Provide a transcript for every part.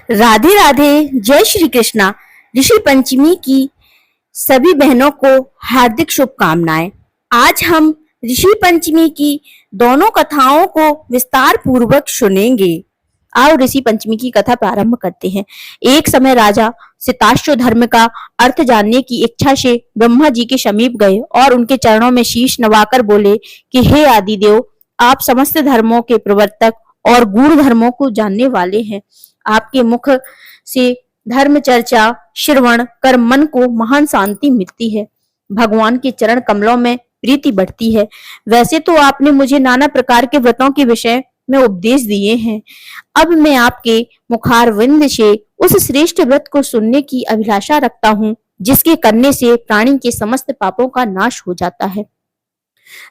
राधे राधे। जय श्री कृष्णा। ऋषि पंचमी की सभी बहनों को हार्दिक शुभकामनाएं। आज हम ऋषि पंचमी की दोनों कथाओं को विस्तार पूर्वक सुनेंगे। आओ ऋषि पंचमी की कथा प्रारंभ करते हैं। एक समय राजा सिताश्व धर्म का अर्थ जानने की इच्छा से ब्रह्मा जी के समीप गए और उनके चरणों में शीश नवाकर बोले कि हे आदिदेव, आप समस्त धर्मों के प्रवर्तक और गूढ़ धर्मों को जानने वाले हैं। आपके मुख से धर्म चर्चा श्रवण कर मन को महान शांति मिलती है, भगवान के चरण कमलों में प्रीति बढ़ती है। वैसे तो आपने मुझे नाना प्रकार के व्रतों के विषय में उपदेश दिए हैं। अब मैं आपके मुखारविंद से उस श्रेष्ठ व्रत को सुनने की अभिलाषा रखता हूँ जिसके करने से प्राणी के समस्त पापों का नाश हो जाता है।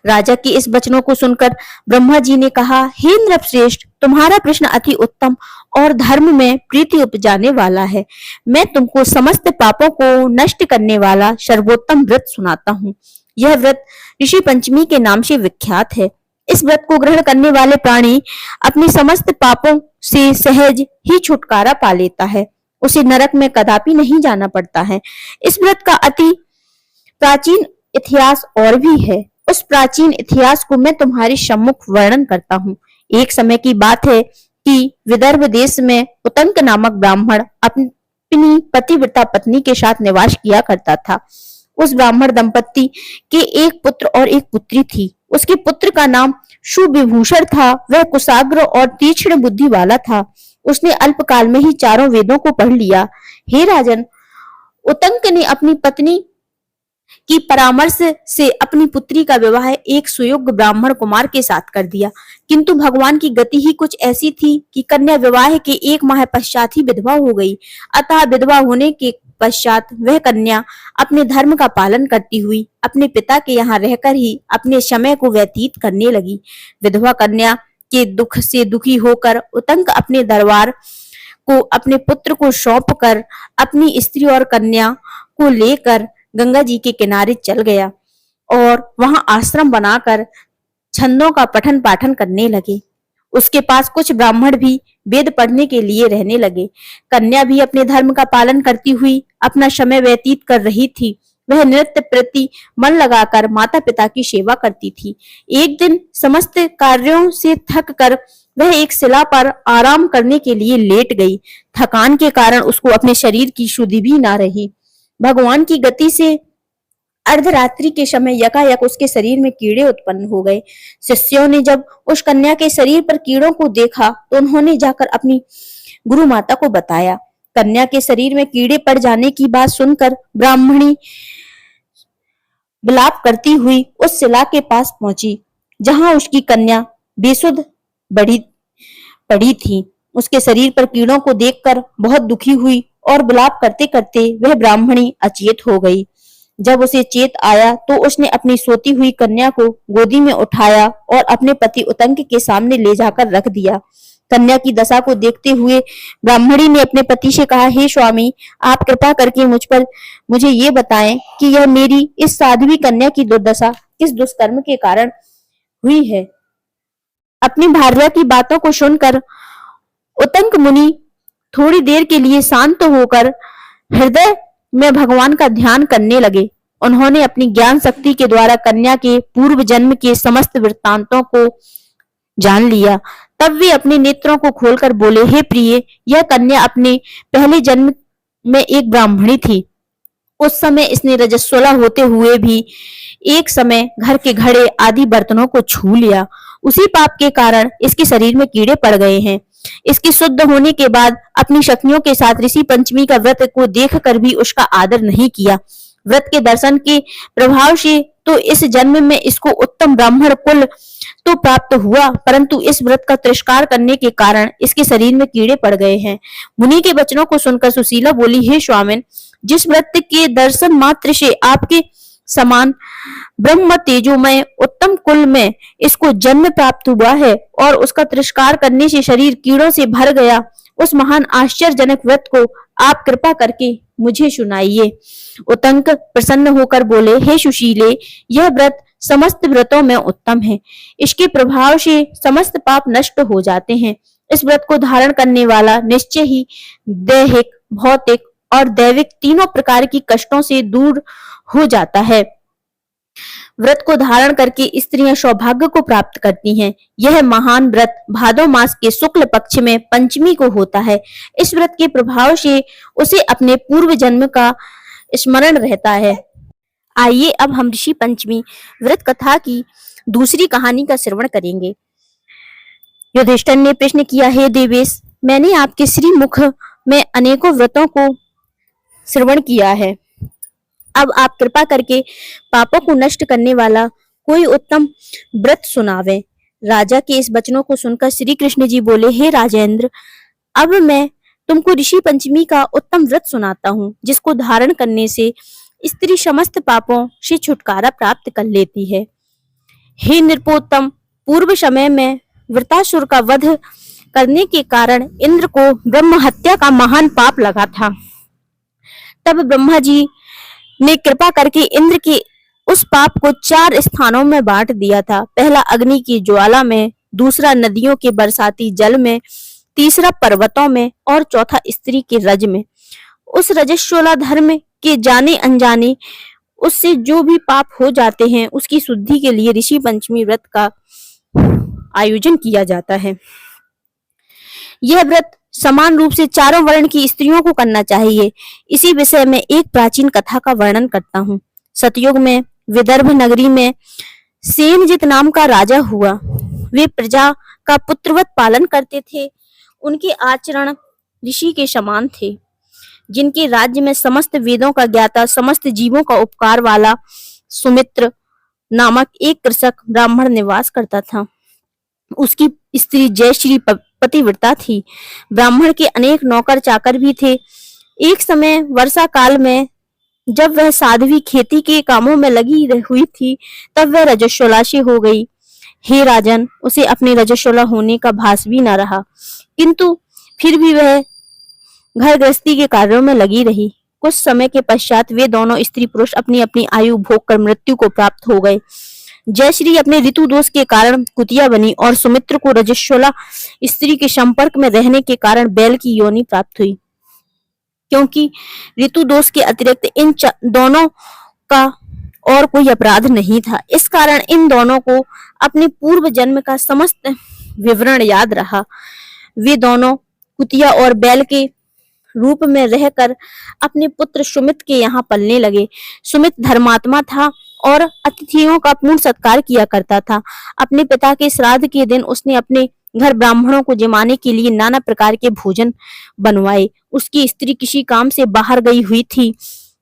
राजा के इस वचनों को सुनकर ब्रह्मा जी ने कहा, हे नृपश्रेष्ठ, तुम्हारा प्रश्न अति उत्तम और धर्म में प्रीति उपजाने वाला है। मैं तुमको समस्त पापों को नष्ट करने वाला सर्वोत्तम व्रत सुनाता हूँ। यह व्रत ऋषि पंचमी के नाम से विख्यात है। इस व्रत को ग्रहण करने वाले प्राणी अपने समस्त पापों से सहज ही छुटकारा पा लेता है। उसे नरक में कदापि नहीं जाना पड़ता है। इस व्रत का अति प्राचीन इतिहास और भी है। उस प्राचीन इतिहास को मैं तुम्हारे सम्मुख वर्णन करता हूँ। एक समय की बात है कि विदर्भ देश में उतंक नामक ब्राह्मण अपनी पतिव्रता पत्नी के साथ निवास किया करता था। उस ब्राह्मण दंपति के एक पुत्र और एक पुत्री थी। उसके पुत्र का नाम सुविभूषण था। वह कुशाग्र और तीक्ष्ण बुद्धि वाला था। उसने अल्पकाल में ही चारों वेदों को पढ़ लिया। हे राजन, उतंक ने अपनी पत्नी की परामर्श से अपनी पुत्री का विवाह एक सुयोग्य ब्राह्मण कुमार के साथ कर दिया, किंतु भगवान की गति ही कुछ ऐसी थी कि कन्या विवाह के एक माह पश्चात ही विधवा हो गई। अतः विधवा होने के पश्चात वह कन्या अपने धर्म का पालन करती हुई अपने पिता के यहाँ रहकर ही अपने समय को व्यतीत करने लगी। विधवा कन्या के दुख से दुखी होकर उतंक अपने दरबार को अपने पुत्र को सौंप कर अपनी स्त्री और कन्या को लेकर गंगा जी के किनारे चल गया और वहां आश्रम बनाकर छंदों का पठन पाठन करने लगे। उसके पास कुछ ब्राह्मण भी वेद पढ़ने के लिए रहने लगे। कन्या भी अपने धर्म का पालन करती हुई अपना समय व्यतीत कर रही थी। वह नृत्य प्रति मन लगाकर माता पिता की सेवा करती थी। एक दिन समस्त कार्यों से थक कर वह एक शिला पर आराम करने के लिए लेट गई। थकान के कारण उसको अपने शरीर की सुधि भी ना रही। भगवान की गति से अर्धरात्रि के समय यकायक उसके शरीर में कीड़े उत्पन्न हो गए। शिष्यों ने जब उस कन्या के शरीर पर कीड़ों को देखा तो उन्होंने जाकर अपनी गुरु माता को बताया। कन्या के शरीर में कीड़े पड़ जाने की बात सुनकर ब्राह्मणी विलाप करती हुई उस शिला के पास पहुंची जहां उसकी कन्या बेसुध पड़ी थी। उसके शरीर पर कीड़ों को देखकर बहुत दुखी हुई और विलाप करते करते वह ब्राह्मणी अचेत हो गई। जब उसे चेत आया तो उसने अपनी सोती हुई कन्या को गोदी में उठाया और अपने पति उतंक के सामने ले जाकर रख दिया। कन्या की दशा को देखते हुए ब्राह्मणी ने अपने पति से कहा, हे स्वामी, आप कृपा करके मुझे ये बताएं कि यह मेरी इस साध्वी कन्या की दुर्दशा किस दुष्कर्म के कारण हुई है। अपनी भार्या की बातों को सुनकर उतंक मुनि थोड़ी देर के लिए शांत होकर हृदय में भगवान का ध्यान करने लगे। उन्होंने अपनी ज्ञान शक्ति के द्वारा कन्या के पूर्व जन्म के समस्त वृत्तांतों को जान लिया। तब वे अपने नेत्रों को खोलकर बोले, हे प्रिय, यह कन्या अपने पहले जन्म में एक ब्राह्मणी थी। उस समय इसने रजस्वला होते हुए भी एक समय घर के घड़े आदि बर्तनों को छू लिया। उसी पाप के कारण इसके शरीर में कीड़े पड़ गए हैं। इसके शुद्ध होने के बाद अपनी शक्तियों के साथ ऋषि पंचमी का व्रत को देखकर भी उसका आदर नहीं किया। व्रत के दर्शन के प्रभाव से तो इस जन्म में इसको उत्तम ब्राह्मण कुल तो प्राप्त हुआ, परंतु इस व्रत का तिरस्कार करने के कारण इसके शरीर में कीड़े पड़ गए हैं। मुनि के वचनों को सुनकर सुशीला बोली, हे स्वामिन, जिस व्रत के दर्शन मात्र से आपके समान ब्रह्म तेजोमय उत्तम कुल में इसको जन्म प्राप्त हुआ है और उसका तिरस्कार करने से शरीर कीड़ों से भर गया, उस महान आश्चर्यजनक व्रत को आप कृपा करके मुझे सुनाइए। उतंक प्रसन्न होकर बोले, हे सुशीले, यह व्रत समस्त व्रतों में उत्तम है। इसके प्रभाव से समस्त पाप नष्ट हो जाते हैं। इस व्रत को धारण करने वाला निश्चय ही दैहिक, भौतिक और दैविक तीनों प्रकार की कष्टों से दूर हो जाता है। व्रत को धारण करके स्त्रियां सौभाग्य को प्राप्त करती हैं। यह महान व्रत भादो मास के शुक्ल पक्ष में पंचमी को होता है। इस व्रत के प्रभाव से उसे अपने पूर्व जन्म का स्मरण रहता है। आइए अब हम ऋषि पंचमी व्रत कथा की दूसरी कहानी का श्रवण करेंगे। युधिष्ठिर ने प्रश्न किया, हे देवेश, मैंने आपके श्री मुख में अनेकों व्रतों को श्रवण किया है। अब आप कृपा करके पापों को नष्ट करने वाला कोई उत्तम व्रत सुनावे। राजा के इस वचनों को सुनकर श्री कृष्ण जी बोले, हे राजेंद्र, अब मैं तुमको ऋषि पंचमी का उत्तम व्रत सुनाता हूँ, जिसको धारण करने से स्त्री समस्त पापों से छुटकारा प्राप्त कर लेती है। हे नृपोत्तम, पूर्व समय में वृतासुर का वध करने के कारण इंद्र को ब्रह्म हत्या का महान पाप लगा था। तब ब्रह्मा जी ने कृपा करके इंद्र के उस पाप को 4 स्थानों में बांट दिया था। पहला अग्नि की ज्वाला में, दूसरा नदियों के बरसाती जल में, तीसरा पर्वतों में और चौथा स्त्री के रज में। उस रजस्वला धर्म के जाने अनजाने उससे जो भी पाप हो जाते हैं, उसकी शुद्धि के लिए ऋषि पंचमी व्रत का आयोजन किया जाता है। यह व्रत समान रूप से चारों वर्ण की स्त्रियों को करना चाहिए। इसी विषय में एक प्राचीन कथा का वर्णन करता हूँ। सतयुग में विदर्भ नगरी में सेनजित नाम का राजा हुआ। वे प्रजा का पुत्रवत पालन करते थे। उनके आचरण ऋषि के समान थे। जिनके राज्य में समस्त वेदों का ज्ञाता, समस्त जीवों का उपकार वाला सुमित्र नामक एक कृषक ब्राह्मण निवास करता था। उसकी स्त्री जयश्री पतिव्रता थी। ब्राह्मण के अनेक नौकर चाकर भी थे। एक समय वर्षा काल में जब वह साध्वी खेती के कामों में लगी हुई थी, तब वह रजस्वलासी हो गई। हे राजन, उसे अपने रजस्वला होने का भास भी न रहा, किंतु फिर भी वह घर गृहस्थी के कार्यों में लगी रही। कुछ समय के पश्चात वे दोनों स्त्री पुरुष अपनी अपनी आयु भोग कर मृत्यु को प्राप्त हो गए। जयश्री अपने ऋतु दोष के कारण कुतिया बनी और सुमित्र को रजस्वला स्त्री के संपर्क में रहने के कारण बैल की योनि प्राप्त हुई। क्योंकि ऋतु दोष के अतिरिक्त इन दोनों का और कोई अपराध नहीं था, इस कारण इन दोनों को अपने पूर्व जन्म का समस्त विवरण याद रहा। वे दोनों कुतिया और बैल के रूप में रहकर अपने पुत्र सुमित के यहाँ पलने लगे। सुमित धर्मात्मा था और अतिथियों का पूर्ण सत्कार किया करता था। अपने पिता के श्राद्ध के दिन उसने अपने घर ब्राह्मणों को जमाने के लिए नाना प्रकार के भोजन बनवाए। उसकी स्त्री किसी काम से बाहर गई हुई थी।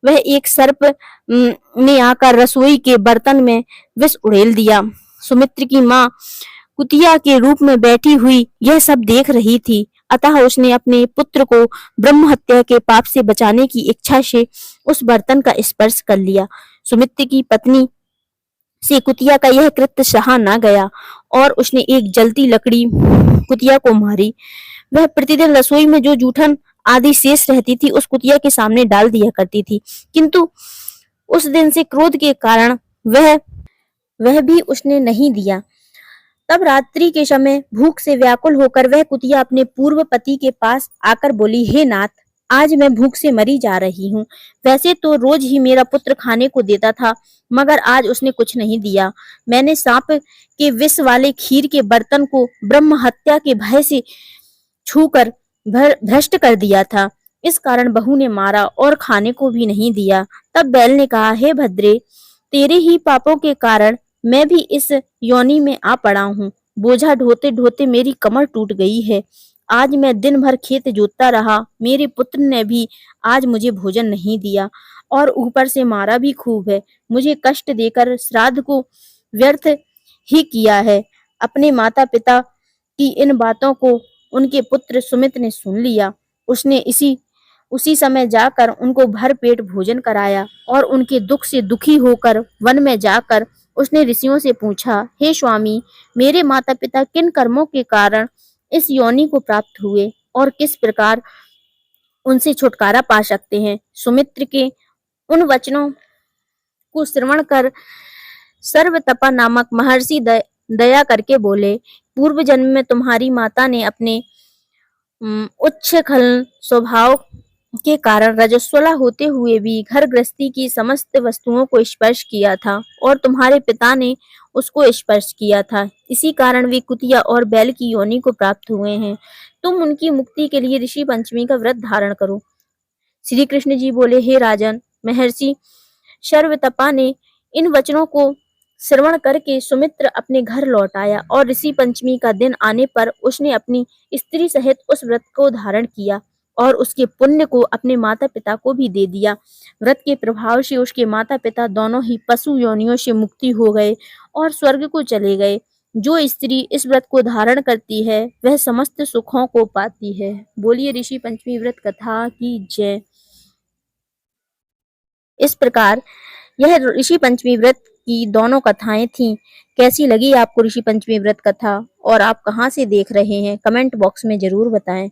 वह एक सर्प ने आकर रसोई के बर्तन में विष उड़ेल दिया। सुमित्र की माँ कुतिया के रूप में बैठी हुई यह सब देख रही थी। अतः उसने अपने पुत्र को ब्रह्म हत्या के पाप से बचाने की इच्छा से उस बर्तन का स्पर्श कर लिया। सुमित्र की पत्नी से कुतिया का यह कृत्य सहा न गया और उसने एक जलती लकड़ी कुतिया को मारी। वह प्रतिदिन रसोई में जो जूठन आदि शेष रहती थी उस कुतिया के सामने डाल दिया करती थी, किंतु उस दिन से क्रोध के कारण वह भी उसने नहीं दिया। तब रात्रि के समय भूख से व्याकुल होकर वह कुतिया अपने पूर्व पति के पास आकर बोली, हे नाथ, आज मैं भूख से मरी जा रही हूँ। वैसे तो रोज ही मेरा पुत्र खाने को देता था, मगर आज उसने कुछ नहीं दिया। मैंने सांप के विष वाले खीर के बर्तन को ब्रह्म हत्या के भय से छूकर भ्रष्ट कर दिया था। इस कारण बहू ने मारा और खाने को भी नहीं दिया। तब बैल ने कहा, हे भद्रे, तेरे ही पापों के कारण मैं भी इस योनि में आ पड़ा हूँ। बोझा ढोते ढोते मेरी कमर टूट गई है। आज मैं दिन भर खेत जोतता रहा। मेरे पुत्र ने भी आज मुझे भोजन नहीं दिया और ऊपर से मारा भी खूब है। मुझे कष्ट देकर श्राद्ध को व्यर्थ ही किया है। अपने माता पिता की इन बातों को उनके पुत्र सुमित ने सुन लिया। उसने उसी समय जाकर उनको भर पेट भोजन कराया और उनके दुख से दुखी होकर वन में जाकर उसने ऋषियों से पूछा, हे स्वामी, मेरे माता पिता किन कर्मों के कारण इस योनि को प्राप्त हुए और किस प्रकार उनसे छुटकारा पा सकते हैं। सुमित्र के उन वचनों को श्रवण कर सर्वतपा नामक महर्षि दया करके बोले, पूर्व जन्म में तुम्हारी माता ने अपने उच्च खल स्वभाव के कारण रजस्वला होते हुए भी घर गृहस्थी की समस्त वस्तुओं को स्पर्श किया था और तुम्हारे पिता ने उसको स्पर्श किया था। इसी कारण वे कुतिया और बैल की योनि को प्राप्त हुए हैं। तुम उनकी मुक्ति के लिए ऋषि पंचमी का व्रत धारण करो। श्री कृष्ण जी बोले, हे राजन, महर्षि शर्वतपा ने इन वचनों को श्रवण करके सुमित्र अपने घर लौट आया और ऋषि पंचमी का दिन आने पर उसने अपनी स्त्री सहित उस व्रत को धारण किया और उसके पुण्य को अपने माता पिता को भी दे दिया। व्रत के प्रभाव से उसके माता पिता दोनों ही पशु योनियों से मुक्ति हो गए और स्वर्ग को चले गए। जो स्त्री इस व्रत को धारण करती है वह समस्त सुखों को पाती है। बोलिए ऋषि पंचमी व्रत कथा की जय। इस प्रकार यह ऋषि पंचमी व्रत की दोनों कथाएं थीं। कैसी लगी आपको ऋषि पंचमी व्रत कथा और आप कहाँ से देख रहे हैं, कमेंट बॉक्स में जरूर बताएं।